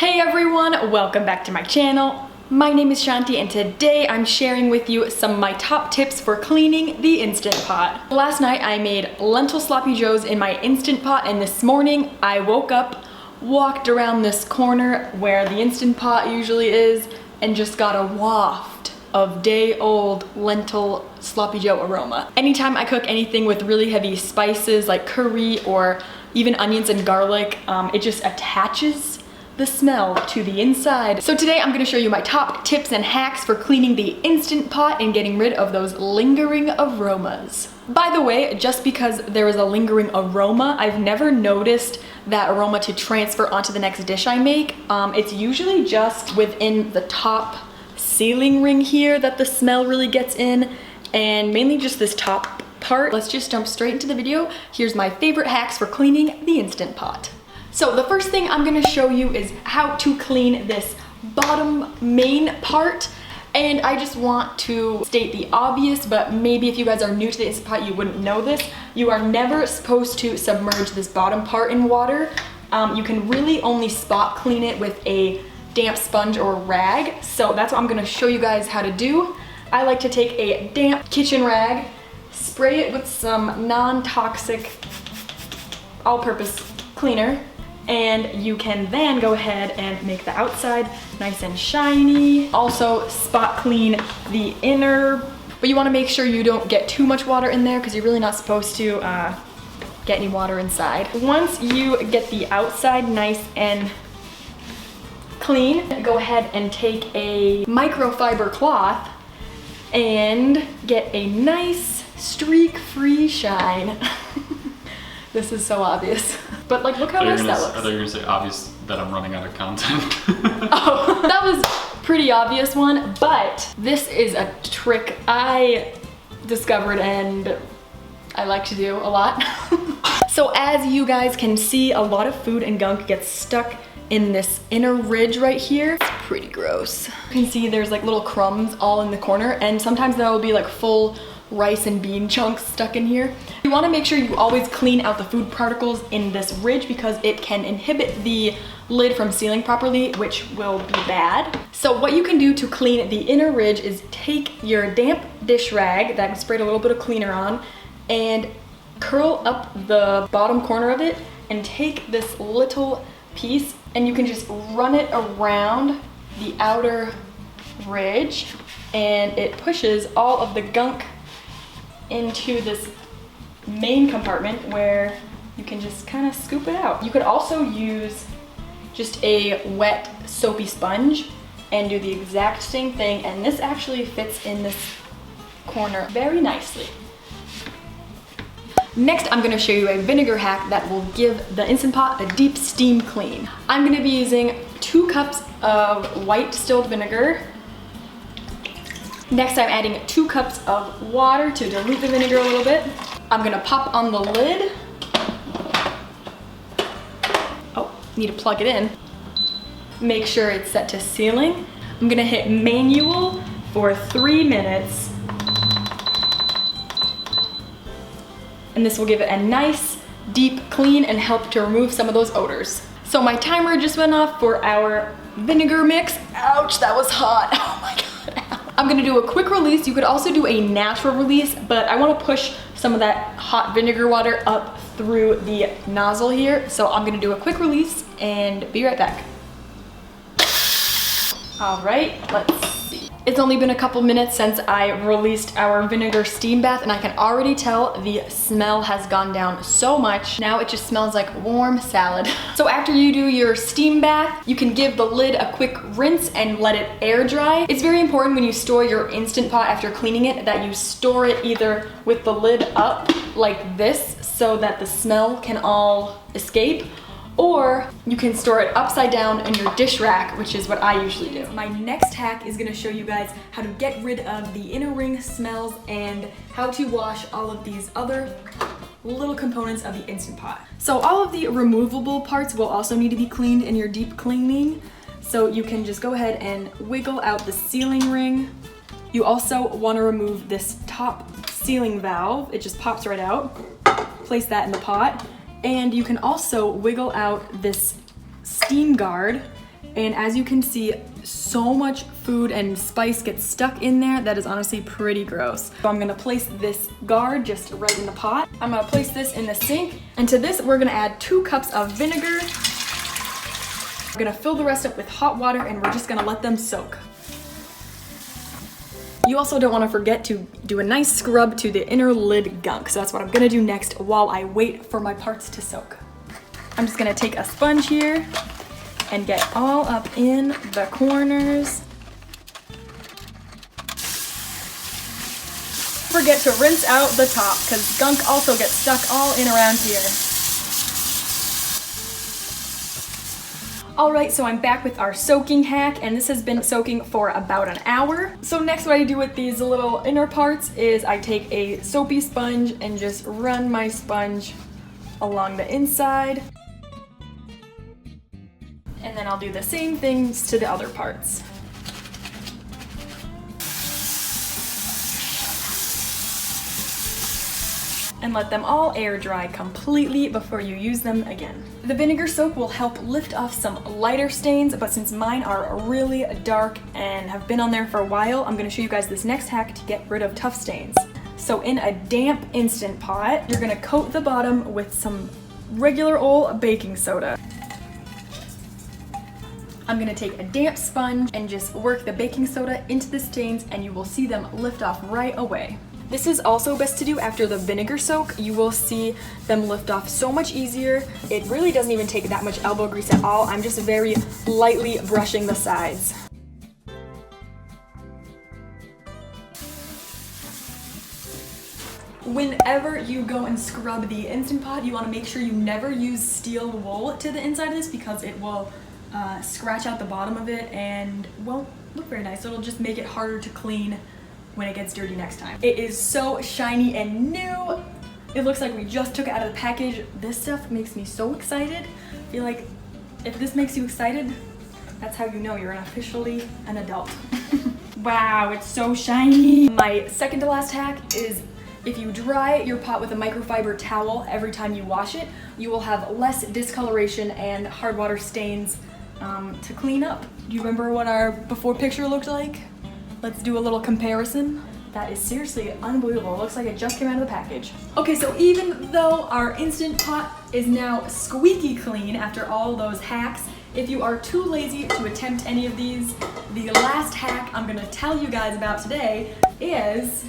Hey everyone, welcome back to my channel. My name is Chanty and today I'm sharing with you some of my top tips for cleaning the Instant Pot. Last night I made lentil sloppy joes in my Instant Pot, and this morning I woke up, walked around this corner where the Instant Pot usually is, and just got a waft of day-old lentil sloppy joe aroma. Anytime I cook anything with really heavy spices like curry or even onions and garlic, it just attaches the smell to the inside. So today I'm gonna show you my top tips and hacks for cleaning the Instant Pot and getting rid of those lingering aromas. By the way, just because there is a lingering aroma, I've never noticed that aroma to transfer onto the next dish I make. It's usually just within the top ceiling ring here that the smell really gets in, and mainly just this top part. Let's just jump straight into the video. Here's my favorite hacks for cleaning the Instant Pot. So the first thing I'm gonna show you is how to clean this bottom main part. And I just want to state the obvious, but maybe if you guys are new to the Instant Pot, you wouldn't know this. You are never supposed to submerge this bottom part in water. You can really only spot clean it with a damp sponge or rag. So that's what I'm gonna show you guys how to do. I like to take a damp kitchen rag, spray it with some non-toxic all-purpose cleaner, and you can then go ahead and make the outside nice and shiny. Also spot clean the inner, but you wanna make sure you don't get too much water in there because you're really not supposed to get any water inside. Once you get the outside nice and clean, go ahead and take a microfiber cloth and get a nice streak-free shine. This is so obvious. But like, look how nice that looks. I thought you were gonna say obvious that I'm running out of content. Oh, that was a pretty obvious one, but this is a trick I discovered and I like to do a lot. So as you guys can see, a lot of food and gunk gets stuck in this inner ridge right here. It's pretty gross. You can see there's like little crumbs all in the corner, and sometimes there will be like full rice and bean chunks stuck in here. You want to make sure you always clean out the food particles in this ridge because it can inhibit the lid from sealing properly, which will be bad. So what you can do to clean the inner ridge is take your damp dish rag that sprayed a little bit of cleaner on and curl up the bottom corner of it and take this little piece and you can just run it around the outer ridge, and it pushes all of the gunk into this main compartment where you can just kind of scoop it out. You could also use just a wet soapy sponge and do the exact same thing, and this actually fits in this corner very nicely. Next, I'm gonna show you a vinegar hack that will give the Instant Pot a deep steam clean. I'm gonna be using 2 cups of white distilled vinegar. Next, I'm adding 2 cups of water to dilute the vinegar a little bit. I'm gonna pop on the lid. Oh, need to plug it in. Make sure it's set to sealing. I'm gonna hit manual for 3 minutes. And this will give it a nice, deep clean and help to remove some of those odors. So my timer just went off for our vinegar mix. Ouch, that was hot. Oh my God. I'm gonna do a quick release. You could also do a natural release, but I wanna push some of that hot vinegar water up through the nozzle here. So I'm gonna do a quick release and be right back. All right, let's see. It's only been a couple minutes since I released our vinegar steam bath, and I can already tell the smell has gone down so much. Now it just smells like warm salad. So after you do your steam bath, you can give the lid a quick rinse and let it air dry. It's very important when you store your Instant Pot after cleaning it that you store it either with the lid up like this so that the smell can all escape, or you can store it upside down in your dish rack, which is what I usually do. My next hack is gonna show you guys how to get rid of the inner ring smells and how to wash all of these other little components of the Instant Pot. So all of the removable parts will also need to be cleaned in your deep cleaning. So you can just go ahead and wiggle out the sealing ring. You also wanna remove this top sealing valve. It just pops right out. Place that in the pot. And you can also wiggle out this steam guard And as you can see, so much food and spice gets stuck in there that is honestly pretty gross. So I'm gonna place this guard just right in the pot. I'm gonna place this in the sink. And to this, we're gonna add 2 cups of vinegar. We're gonna fill the rest up with hot water and we're just gonna let them soak. You also don't wanna forget to do a nice scrub to the inner lid gunk. So that's what I'm gonna do next while I wait for my parts to soak. I'm just gonna take a sponge here and get all up in the corners. Forget to rinse out the top because gunk also gets stuck all in around here. All right, so I'm back with our soaking hack, and this has been soaking for about an hour. So next what I do with these little inner parts is I take a soapy sponge and just run my sponge along the inside. And then I'll do the same things to the other parts. And let them all air dry completely before you use them again. The vinegar soak will help lift off some lighter stains, but since mine are really dark and have been on there for a while, I'm gonna show you guys this next hack to get rid of tough stains. So in a damp Instant Pot, you're gonna coat the bottom with some regular old baking soda. I'm gonna take a damp sponge and just work the baking soda into the stains and you will see them lift off right away. This is also best to do after the vinegar soak. You will see them lift off so much easier. It really doesn't even take that much elbow grease at all. I'm just very lightly brushing the sides. Whenever you go and scrub the Instant Pot, you wanna make sure you never use steel wool to the inside of this because it will scratch out the bottom of it and won't look very nice. So it'll just make it harder to clean when it gets dirty next time. It is so shiny and new. It looks like we just took it out of the package. This stuff makes me so excited. I feel like if this makes you excited, that's how you know you're officially an adult. Wow, it's so shiny. My second to last hack is if you dry your pot with a microfiber towel every time you wash it, you will have less discoloration and hard water stains to clean up. Do you remember what our before picture looked like? Let's do a little comparison. That is seriously unbelievable. It looks like it just came out of the package. Okay, so even though our Instant Pot is now squeaky clean after all those hacks, if you are too lazy to attempt any of these, the last hack I'm gonna tell you guys about today is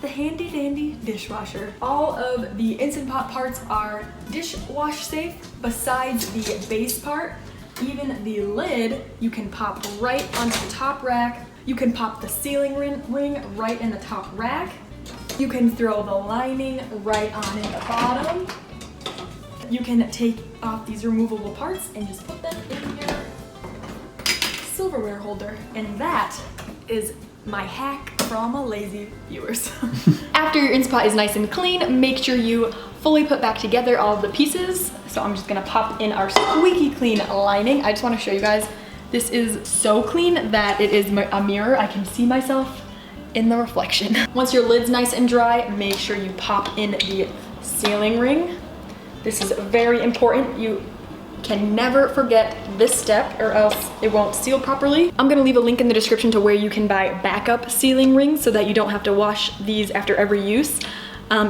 the handy dandy dishwasher. All of the Instant Pot parts are dishwash safe besides the base part. Even the lid, you can pop right onto the top rack. You can pop the ceiling ring right in the top rack. You can throw the lining right on in the bottom. You can take off these removable parts and just put them in your silverware holder. And that is my hack from a lazy viewers. After your Instant Pot is nice and clean, make sure you fully put back together all of the pieces. So I'm just gonna pop in our squeaky clean lining. I just wanna show you guys, this is so clean that it is a mirror. I can see myself in the reflection. Once your lid's nice and dry, make sure you pop in the sealing ring. This is very important. You can never forget this step or else it won't seal properly. I'm gonna leave a link in the description to where you can buy backup sealing rings so that you don't have to wash these after every use.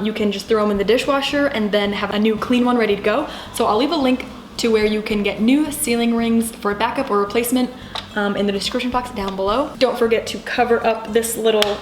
You can just throw them in the dishwasher and then have a new clean one ready to go. So I'll leave a link to where you can get new sealing rings for backup or replacement in the description box down below. Don't forget to cover up this little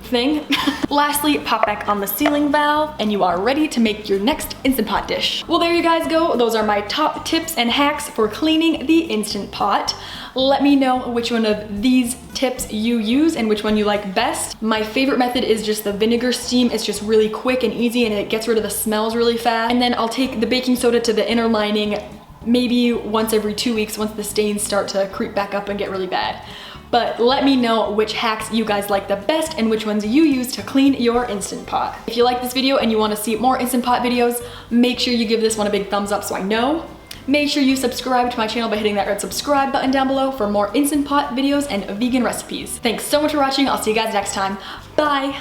thing. Lastly, pop back on the sealing valve and you are ready to make your next Instant Pot dish. Well, there you guys go. Those are my top tips and hacks for cleaning the Instant Pot. Let me know which one of these tips you use and which one you like best. My favorite method is just the vinegar steam. It's just really quick and easy and it gets rid of the smells really fast. And then I'll take the baking soda to the inner lining maybe once every 2 weeks once the stains start to creep back up and get really bad. But let me know which hacks you guys like the best and which ones you use to clean your Instant Pot. If you like this video and you want to see more Instant Pot videos, make sure you give this one a big thumbs up so I know. Make sure you subscribe to my channel by hitting that red subscribe button down below for more Instant Pot videos and vegan recipes. Thanks so much for watching. I'll see you guys next time. Bye!